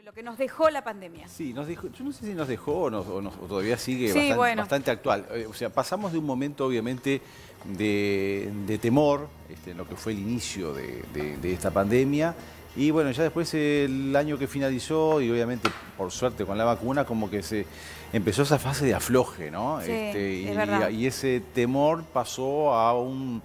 lo que nos dejó la pandemia. Sí, nos dejó, yo no sé si nos dejó o todavía sigue Sí, bueno. bastante actual. O sea, pasamos de un momento obviamente de temor, en lo que fue el inicio de esta pandemia. Y bueno, ya después el año que finalizó y obviamente por suerte con la vacuna como que se empezó esa fase de afloje, ¿no? Sí, es verdad. Y ese temor pasó a un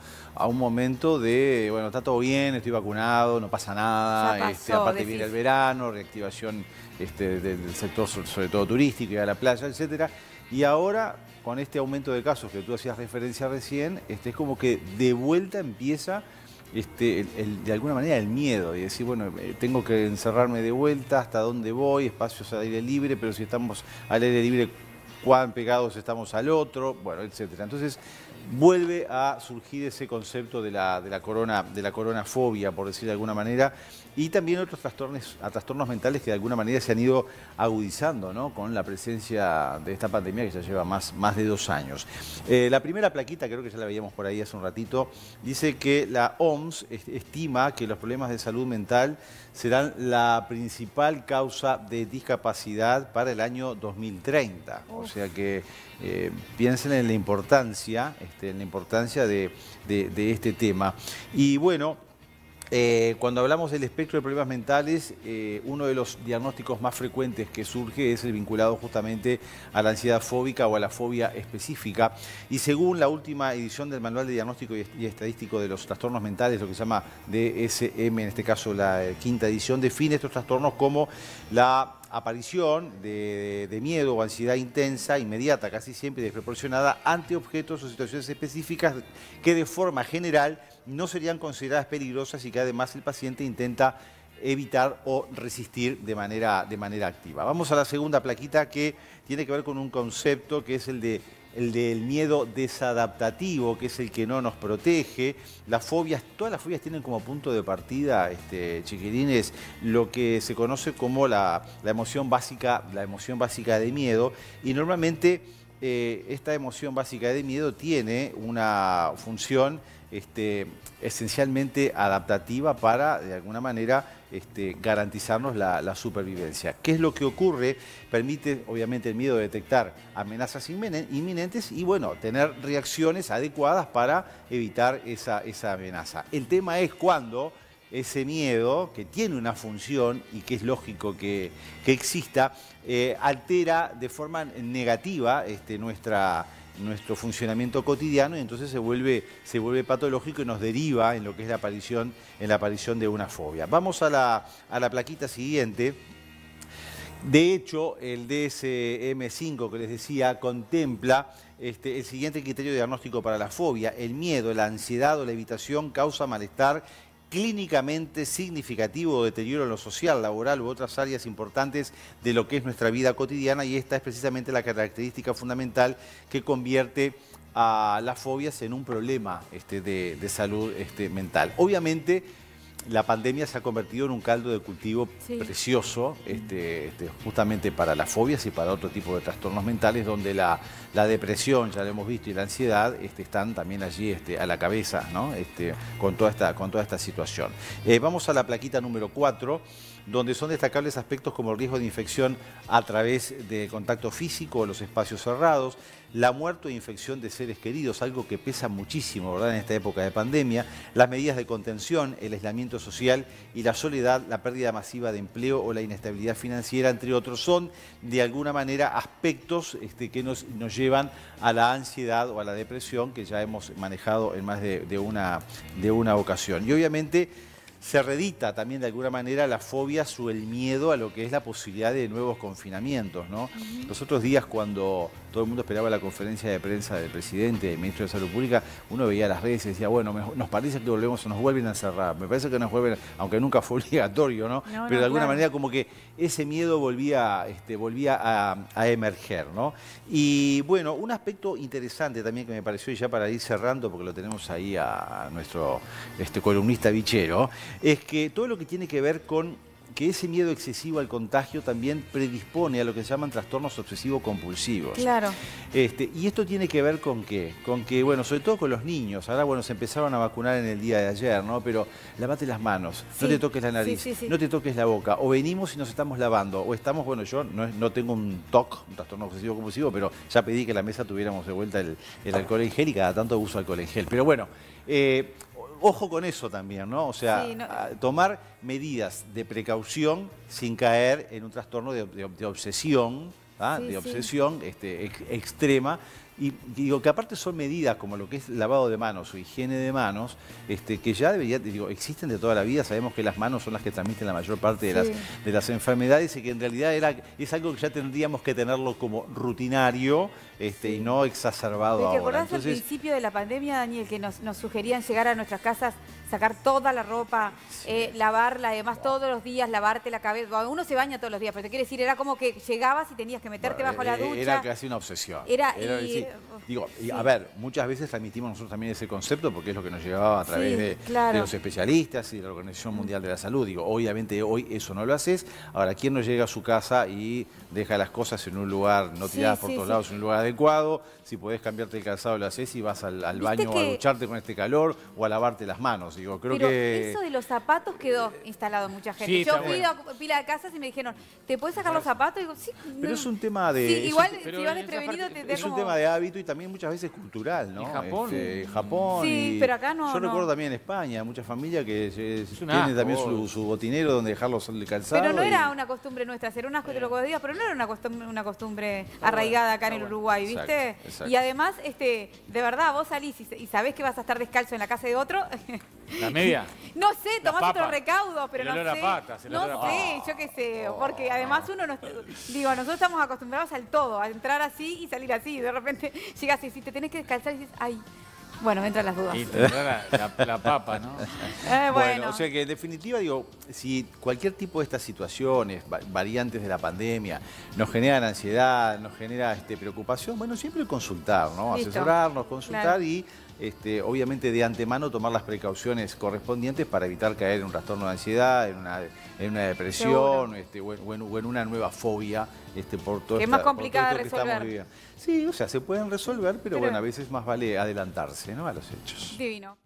momento de, bueno, está todo bien, estoy vacunado, no pasa nada, Ya pasó, aparte viene el verano, reactivación del sector sobre todo turístico, ir a la playa, etcétera. Y ahora, con este aumento de casos que tú hacías referencia recién, es como que de vuelta empieza de alguna manera el miedo y decir, bueno, tengo que encerrarme de vuelta, hasta dónde voy, espacios al aire libre, pero si estamos al aire libre, cuán pegados estamos al otro, bueno, etcétera. Entonces vuelve a surgir ese concepto de la coronafobia, por decir de alguna manera, y también otros trastornos mentales que de alguna manera se han ido agudizando, ¿no? Con la presencia de esta pandemia que ya lleva más de 2 años. La primera plaquita, creo que ya la veíamos por ahí hace un ratito, dice que la OMS estima que los problemas de salud mental serán la principal causa de discapacidad para el año 2030. O sea que piensen en la importancia, de este tema. Y bueno, cuando hablamos del espectro de problemas mentales, uno de los diagnósticos más frecuentes que surge es el vinculado justamente a la ansiedad fóbica o a la fobia específica. Y según la última edición del Manual de Diagnóstico y Estadístico de los Trastornos Mentales, lo que se llama DSM, en este caso la quinta edición, define estos trastornos como la aparición de miedo o ansiedad intensa, inmediata, casi siempre desproporcionada, ante objetos o situaciones específicas que de forma general no serían consideradas peligrosas y que además el paciente intenta evitar o resistir de manera activa. Vamos a la segunda plaquita que tiene que ver con un concepto que es el del miedo desadaptativo, que es el que no nos protege. Las fobias, todas las fobias tienen como punto de partida, chiquilines, lo que se conoce como la emoción básica de miedo, y normalmente esta emoción básica de miedo tiene una función esencialmente adaptativa para, de alguna manera, garantizarnos la supervivencia. ¿Qué es lo que ocurre? Permite, obviamente, el miedo de detectar amenazas inminentes y, bueno, tener reacciones adecuadas para evitar esa amenaza. El tema es cuando ese miedo, que tiene una función y que es lógico que exista, altera de forma negativa nuestro funcionamiento cotidiano y entonces se vuelve patológico y nos deriva en lo que es la aparición de una fobia. Vamos a la plaquita siguiente. De hecho, el DSM-5 que les decía contempla el siguiente criterio de diagnóstico para la fobia: el miedo, la ansiedad o la evitación causa malestar clínicamente significativo o deterioro en lo social, laboral u otras áreas importantes de lo que es nuestra vida cotidiana, y esta es precisamente la característica fundamental que convierte a las fobias en un problema de salud mental. Obviamente, la pandemia se ha convertido en un caldo de cultivo precioso, justamente para las fobias y para otro tipo de trastornos mentales, donde la depresión, ya lo hemos visto, y la ansiedad están también allí a la cabeza, ¿no? Con toda esta situación. Vamos a la plaquita número 4, donde son destacables aspectos como el riesgo de infección a través de contacto físico o los espacios cerrados, la muerte o infección de seres queridos, algo que pesa muchísimo, ¿verdad?, en esta época de pandemia, las medidas de contención, el aislamiento social y la soledad, la pérdida masiva de empleo o la inestabilidad financiera, entre otros, son de alguna manera aspectos que nos llevan a la ansiedad o a la depresión, que ya hemos manejado en más de una ocasión. Y obviamente se redita también de alguna manera la fobia o el miedo a lo que es la posibilidad de nuevos confinamientos, ¿no? Los otros días, cuando todo el mundo esperaba la conferencia de prensa del presidente, del ministro de Salud Pública, uno veía las redes y decía, bueno, nos parece que nos vuelven a encerrar, me parece que nos vuelven, aunque nunca fue obligatorio, ¿no? Pero de alguna manera como que ese miedo volvía a emerger, ¿no? Y bueno, un aspecto interesante también que me pareció, y ya para ir cerrando, porque lo tenemos ahí a nuestro columnista bichero, es que todo lo que tiene que ver con que ese miedo excesivo al contagio también predispone a lo que se llaman trastornos obsesivo-compulsivos. Claro. Y esto tiene que ver con qué, bueno, sobre todo con los niños. Ahora, bueno, se empezaron a vacunar en el día de ayer, ¿no? Pero lavate las manos, no te toques la nariz, no te toques la boca. O venimos y nos estamos lavando, o estamos, bueno, yo no tengo un TOC, un trastorno obsesivo-compulsivo, pero ya pedí que en la mesa tuviéramos de vuelta el alcohol en gel y cada tanto uso alcohol en gel. Pero bueno, ojo con eso también, ¿no? O sea, tomar medidas de precaución sin caer en un trastorno de obsesión, de obsesión extrema. Y digo que aparte son medidas como lo que es lavado de manos o higiene de manos, que ya existen de toda la vida. Sabemos que las manos son las que transmiten la mayor parte de las enfermedades y que en realidad es algo que ya tendríamos que tenerlo como rutinario y no exacerbado ahora. ¿Te acordás al principio de la pandemia, Daniel, que nos sugerían llegar a nuestras casas, sacar toda la ropa, lavarla, además todos los días, lavarte la cabeza? Uno se baña todos los días, pero te quiero decir, era como que llegabas y tenías que meterte bajo la ducha. Era casi una obsesión. A ver, muchas veces transmitimos nosotros también ese concepto porque es lo que nos llevaba a través de los especialistas y de la Organización Mundial de la Salud. Obviamente hoy eso no lo haces. Ahora, ¿quién no llega a su casa y deja las cosas en un lugar, no tiradas por todos lados, en un lugar adecuado? Si podés cambiarte el calzado, lo haces y vas al baño a ducharte con este calor o a lavarte las manos. Pero eso de los zapatos quedó instalado en mucha gente. Yo fui a pila de casas y me dijeron, ¿te puedes sacar los zapatos? Y digo, sí. Pero es un tema de... igual, si vas desprevenido, es un tema de hábito y también muchas veces cultural, ¿no? ¿En Japón? Japón. Sí, pero acá no. Yo recuerdo también en España, muchas familias que tienen también su botinero donde dejarlos el calzado. Pero no era una costumbre nuestra, era una costumbre, lo que digas, pero no era una costumbre arraigada acá en el Uruguay, ¿viste? Exacto. Y además, de verdad, vos salís y sabés que vas a estar descalzo en la casa de otro. ¿La media? No sé, tomás otro recaudo, pero no sé. No sé, yo qué sé, porque además nosotros estamos acostumbrados al todo, a entrar así y salir así. De repente llegas y si te tenés que descalzar y dices, ay, bueno, entran las dudas. Y la papa, ¿no? Bueno, o sea que en definitiva, si cualquier tipo de estas situaciones, variantes de la pandemia, nos generan ansiedad, nos genera preocupación, bueno, siempre consultar, ¿no? Asesorarnos, consultar y obviamente de antemano tomar las precauciones correspondientes para evitar caer en un trastorno de ansiedad, en una depresión o en una nueva fobia por todo que es más complicada de resolver. Sí, o sea, se pueden resolver, pero bueno, a veces más vale adelantarse, ¿no? A los hechos. Divino.